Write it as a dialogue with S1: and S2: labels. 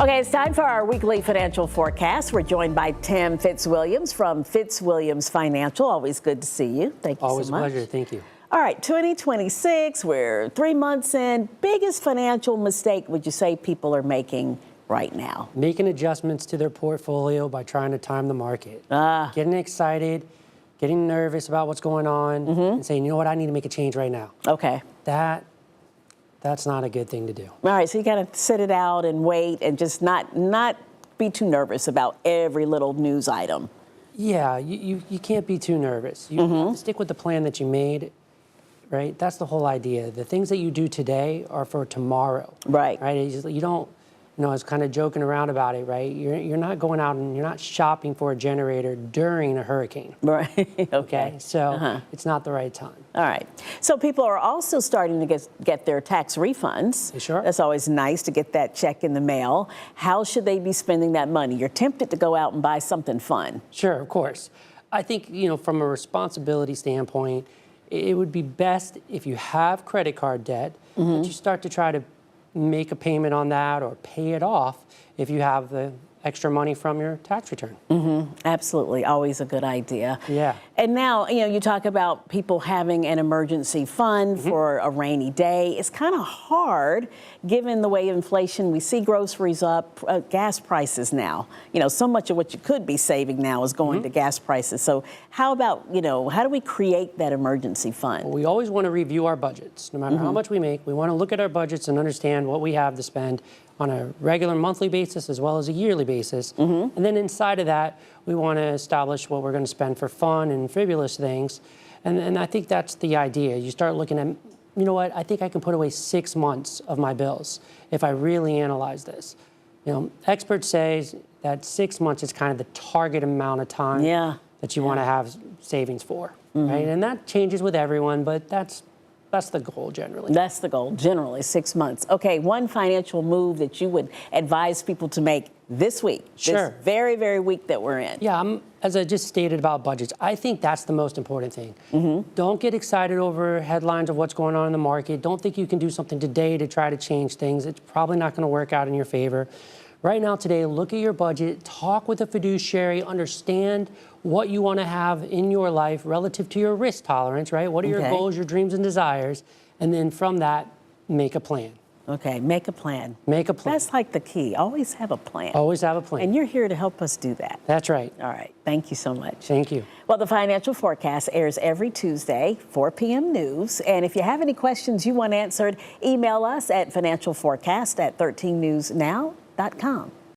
S1: Okay, it's time for our weekly financial forecast. We're joined by Tim Fitzwilliams from Fitzwilliams Financial. Always good to see you. Thank you
S2: Always
S1: so much.
S2: Always a pleasure. Thank you.
S1: All right, 2026, we're 3 months in. Biggest financial mistake would you say people are making right now?
S2: Making adjustments to their portfolio by trying to time the market. Getting excited, getting nervous about what's going on, and saying, you know what, I need to make a change right now.
S1: Okay.
S2: That's not a good thing to do.
S1: All right, so you got to sit it out and wait and just not be too nervous about every little news item.
S2: Yeah, you can't be too nervous. You have to stick with the plan that you made, right? That's the whole idea. The things that you do today are for tomorrow.
S1: Right.
S2: Right? You don't, I was kind of joking around about it, right? You're not going out and you're not shopping for a generator during a hurricane.
S1: Right.
S2: Okay. So it's not the right time.
S1: All right. So people are also starting to get their tax refunds.
S2: Sure.
S1: That's always nice to get that check in the mail. How should they be spending that money? You're tempted to go out and buy something fun.
S2: Sure, of course. I think, from a responsibility standpoint, it would be best if you have credit card debt that you start to try to make a payment on that or pay it off if you have the extra money from your tax return.
S1: Absolutely. Always a good idea.
S2: Yeah.
S1: And now, you talk about people having an emergency fund for a rainy day. It's kind of hard given the way inflation, we see groceries up, gas prices now. So much of what you could be saving now is going to gas prices. So how about, how do we create that emergency fund?
S2: Well, we always want to review our budgets. No matter how much we make, we want to look at our budgets and understand what we have to spend on a regular monthly basis as well as a yearly basis. And then inside of that, we want to establish what we're going to spend for fun and frivolous things. And I think that's the idea. You start looking at, you know what, I think I can put away 6 months of my bills if I really analyze this. Experts say that 6 months is kind of the target amount of time that you want to have savings for, right? And that changes with everyone, but that's the goal generally. That's
S1: the goal generally, 6 months. Okay, one financial move that you would advise people to make this week, this very, very week that we're in.
S2: Yeah, as I just stated about budgets, I think that's the most important thing. Don't get excited over headlines of what's going on in the market. Don't think you can do something today to try to change things. It's probably not going to work out in your favor. Right now, today, look at your budget, talk with a fiduciary, understand what you want to have in your life relative to your risk tolerance, right? What are your goals, your dreams, and desires? And then from that, make a plan.
S1: Okay, make a plan.
S2: Make a plan.
S1: That's like the key. Always have a plan.
S2: Always have a plan.
S1: And you're here to help us do that.
S2: That's right.
S1: All right. Thank you so much.
S2: Thank you.
S1: Well, the Financial Forecast airs every Tuesday, 4 p.m. news. And if you have any questions you want answered, email us at financialforecast@13newsnow.com.